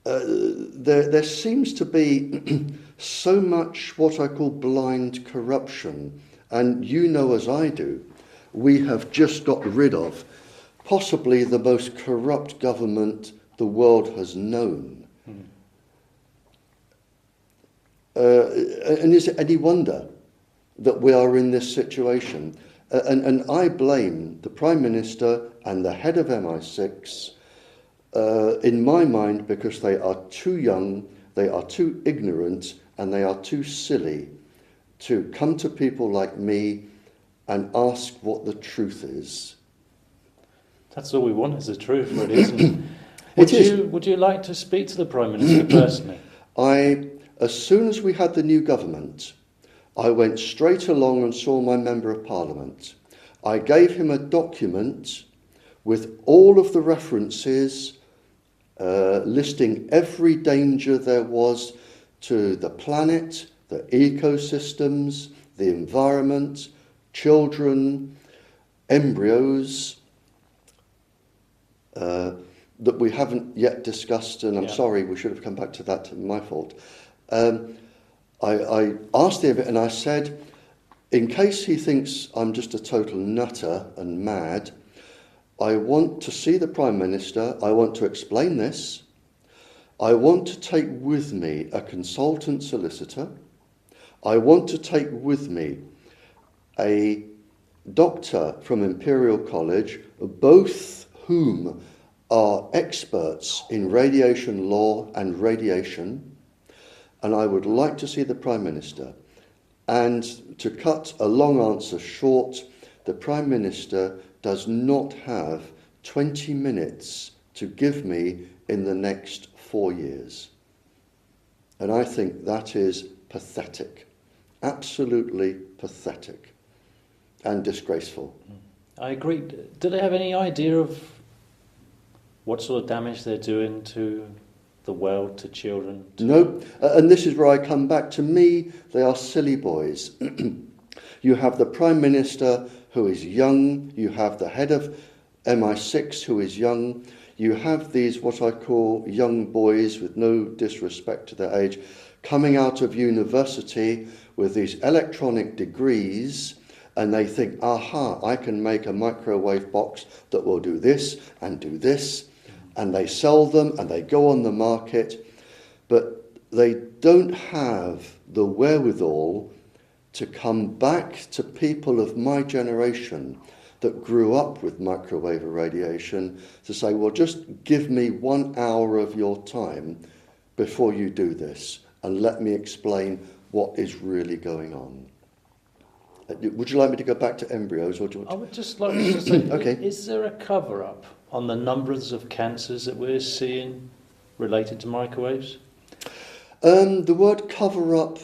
there seems to be so much what I call blind corruption, and you know as I do, we have just got rid of possibly the most corrupt government the world has known. And is it any wonder that we are in this situation? And I blame the Prime Minister and the head of MI6, in my mind, because they are too young, they are too ignorant, and they are too silly to come to people like me and ask what the truth is. That's all we want, is the truth, really, isn't it? Would you like to speak to the Prime Minister personally? As soon as we had the new government, I went straight along and saw my Member of Parliament. I gave him a document with all of the references, listing every danger there was to the planet, the ecosystems, the environment, children, embryos, that we haven't yet discussed, and I'm sorry, we should have come back to that, my fault. I asked him and I said, in case he thinks I'm just a total nutter and mad, I want to see the Prime Minister, I want to explain this, I want to take with me a consultant solicitor, I want to take with me a doctor from Imperial College, both whom are experts in radiation law and radiation, and I would like to see the Prime Minister. And to cut a long answer short, the Prime Minister does not have 20 minutes to give me in the next 4 years. And I think that is pathetic, absolutely pathetic and disgraceful. I agree. Do they have any idea of what sort of damage they're doing to the world, to children? No, and this is where I come back. To me, they are silly boys. You have the Prime Minister who is young, you have the head of MI6 who is young, you have these what I call young boys, with no disrespect to their age, coming out of university with these electronic degrees, and they think, aha, I can make a microwave box that will do this and do this, and they sell them and they go on the market, but they don't have the wherewithal to come back to people of my generation that grew up with microwave irradiation to say, well, just give me 1 hour of your time before you do this and let me explain what is really going on. Would you like me to go back to embryos? Or do you want to... I would just like to say, okay. Is there a cover-up on the numbers of cancers that we're seeing related to microwaves? The word cover-up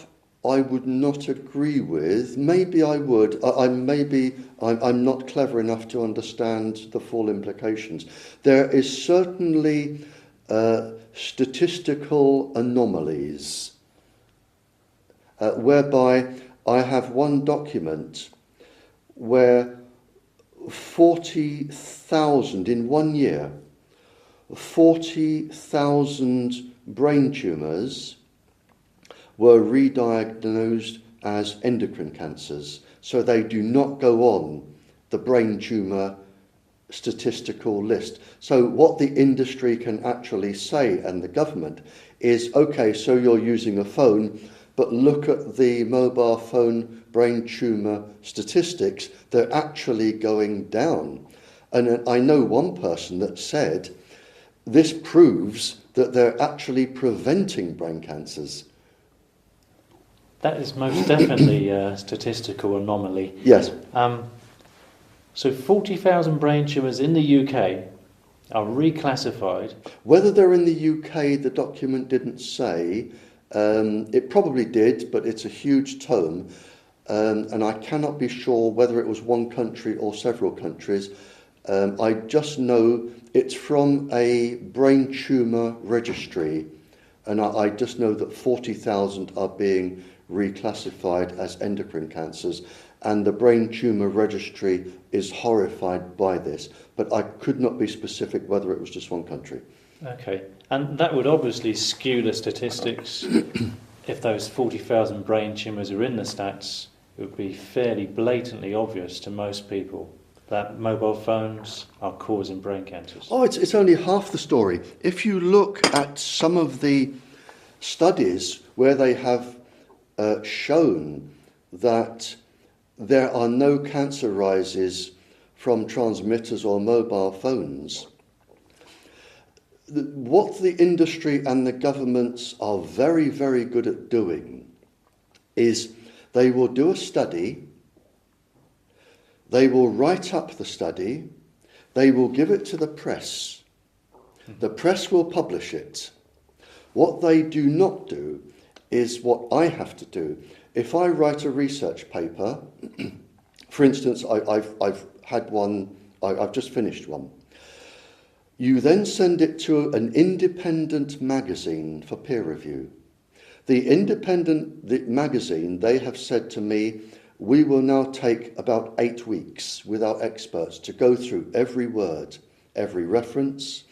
I would not agree with. Maybe I would. I'm not clever enough to understand the full implications. There is certainly statistical anomalies whereby I have one document where 40,000 in 1 year, 40,000 brain tumours were re-diagnosed as endocrine cancers. So they do not go on the brain tumour statistical list. So what the industry can actually say, and the government, is, okay, so you're using a phone, but look at the mobile phone brain tumour statistics, they're actually going down. And I know one person that said, this proves that they're actually preventing brain cancers. That is most definitely a statistical anomaly. Yes. So 40,000 brain tumours in the UK are reclassified. Whether they're in the UK, the document didn't say. It probably did, but it's a huge tome. And I cannot be sure whether it was one country or several countries. I just know it's from a brain tumour registry. And I just know that 40,000 are being reclassified as endocrine cancers, and the brain tumour registry is horrified by this, but I could not be specific whether it was just one country. Okay. And that would obviously skew the statistics. If those 40,000 brain tumours are in the stats, it would be fairly blatantly obvious to most people that mobile phones are causing brain cancers. Oh, it's only half the story. If you look at some of the studies where they have shown that there are no cancer rises from transmitters or mobile phones, what the industry and the governments are very, very good at doing is they will do a study, they will write up the study, they will give it to the press. The press will publish it. What they do not do is what I have to do. If I write a research paper, for instance, I've had one, I've just finished one. You then send it to an independent magazine for peer review. The independent magazine, they have said to me, we will now take about 8 weeks with our experts to go through every word, every reference.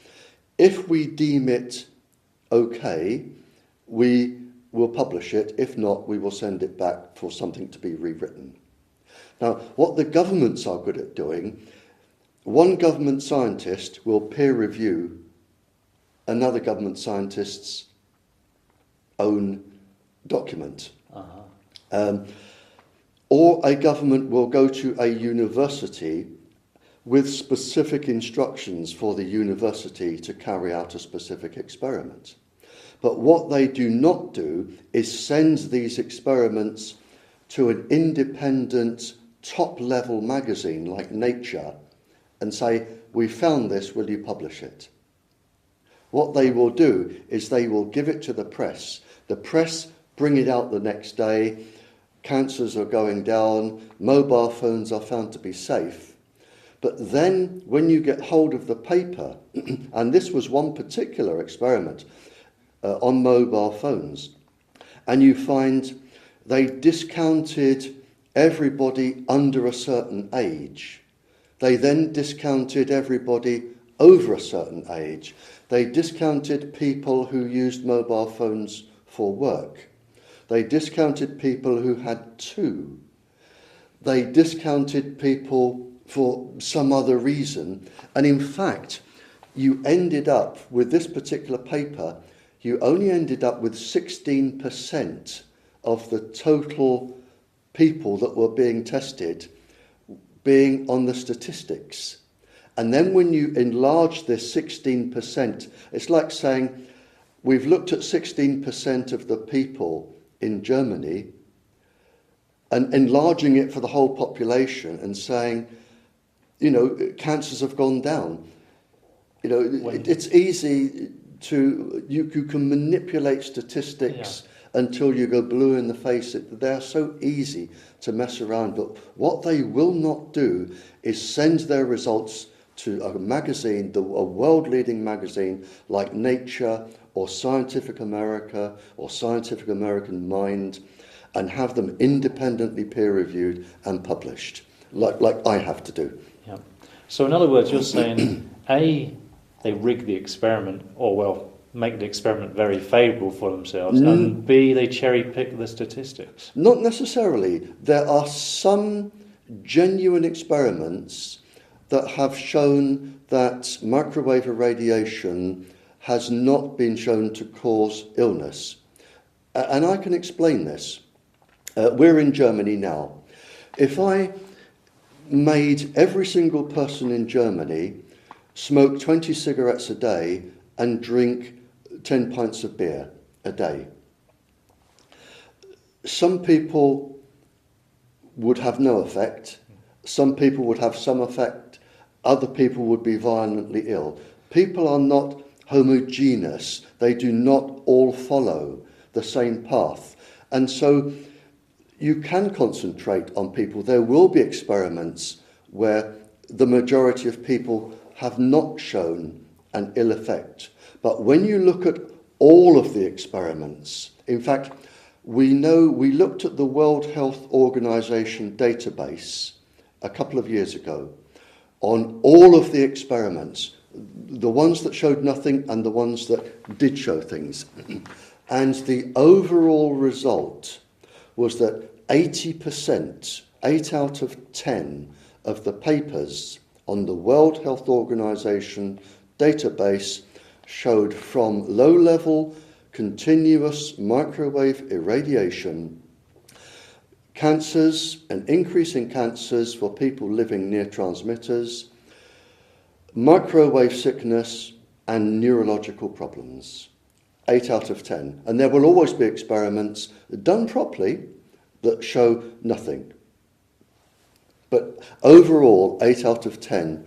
If we deem it okay, we will publish it. If not, we will send it back for something to be rewritten. Now, what the governments are good at doing, one government scientist will peer review another government scientist's own document. Or a government will go to a university with specific instructions for the university to carry out a specific experiment. But what they do not do is send these experiments to an independent top-level magazine like Nature and say, we found this, will you publish it? What they will do is they will give it to the press. The press bring it out the next day. Cancers are going down. Mobile phones are found to be safe. But then when you get hold of the paper, and this was one particular experiment on mobile phones, and you find they discounted everybody under a certain age. They then discounted everybody over a certain age. They discounted people who used mobile phones for work. They discounted people who had two. They discounted people for some other reason. And in fact, you ended up with this particular paper, you only ended up with 16% of the total people that were being tested being on the statistics. And then when you enlarge this 16%, it's like saying, we've looked at 16% of the people in Germany and enlarging it for the whole population and saying, cancers have gone down. It's easy to, you can manipulate statistics until you go blue in the face. They're so easy to mess around. But what they will not do is send their results to a magazine, a world-leading magazine like Nature or Scientific America or Scientific American Mind, and have them independently peer-reviewed and published, like I have to do. Yeah. So in other words, you're saying, A, they rig the experiment, or make the experiment very favourable for themselves, and B, they cherry-pick the statistics. Not necessarily. There are some genuine experiments that have shown that microwave irradiation has not been shown to cause illness. And I can explain this. We're in Germany now. If I made every single person in Germany smoke 20 cigarettes a day and drink 10 pints of beer a day, some people would have no effect, some people would have some effect, other people would be violently ill. People are not homogeneous. They do not all follow the same path. And so you can concentrate on people. There will be experiments where the majority of people have not shown an ill effect. But when you look at all of the experiments, in fact, we looked at the World Health Organization database a couple of years ago on all of the experiments. the ones that showed nothing and the ones that did show things. And the overall result was that 80%, 8 out of 10 of the papers on the World Health Organization database showed from low-level continuous microwave irradiation cancers, an increase in cancers for people living near transmitters, microwave sickness, and neurological problems. 8 out of 10. And there will always be experiments done properly that show nothing. But overall, 8 out of 10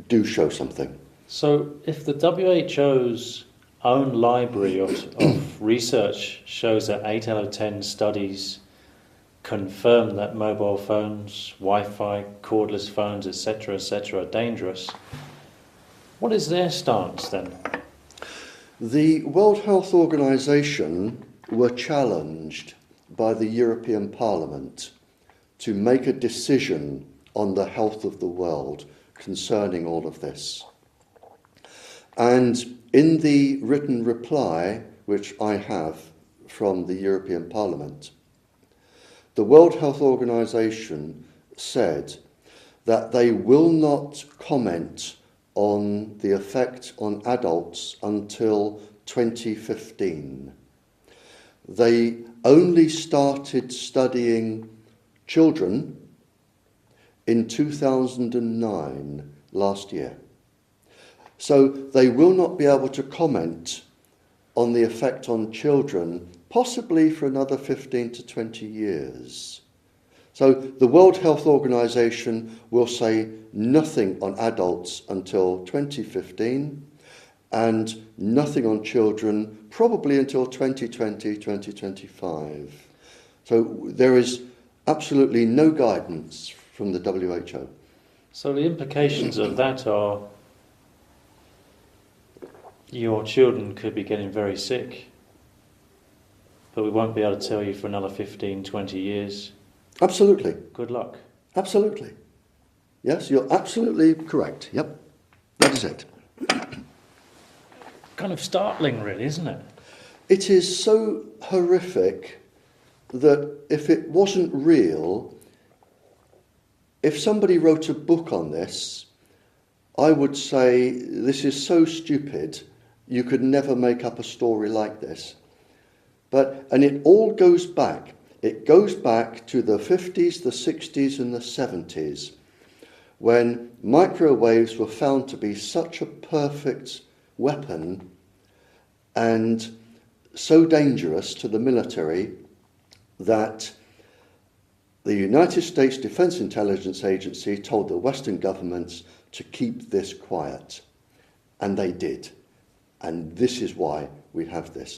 do show something. So if the WHO's own library of research shows that 8 out of 10 studies confirm that mobile phones, Wi-Fi, cordless phones, etc., are dangerous, what is their stance then? The World Health Organization were challenged by the European Parliament to make a decision on the health of the world concerning all of this. And in the written reply, which I have from the European Parliament, the World Health Organization said that they will not comment on the effect on adults until 2015. They only started studying children in 2009, last year. So they will not be able to comment on the effect on children, possibly for another 15 to 20 years. So the World Health Organization will say nothing on adults until 2015 and nothing on children probably until 2020, 2025. So there is absolutely no guidance from the WHO. So the implications of that are your children could be getting very sick, but we won't be able to tell you for another 15, 20 years. Absolutely. Good luck. Absolutely. Yes, you're absolutely correct. Yep, that is it. Kind of startling, really, isn't it? It is so horrific that if it wasn't real, if somebody wrote a book on this, I would say this is so stupid, you could never make up a story like this. And it all goes back. It goes back to the 50s, the 60s and the 70s, when microwaves were found to be such a perfect weapon and so dangerous to the military that the United States Defense Intelligence Agency told the Western governments to keep this quiet. And they did. And this is why we have this.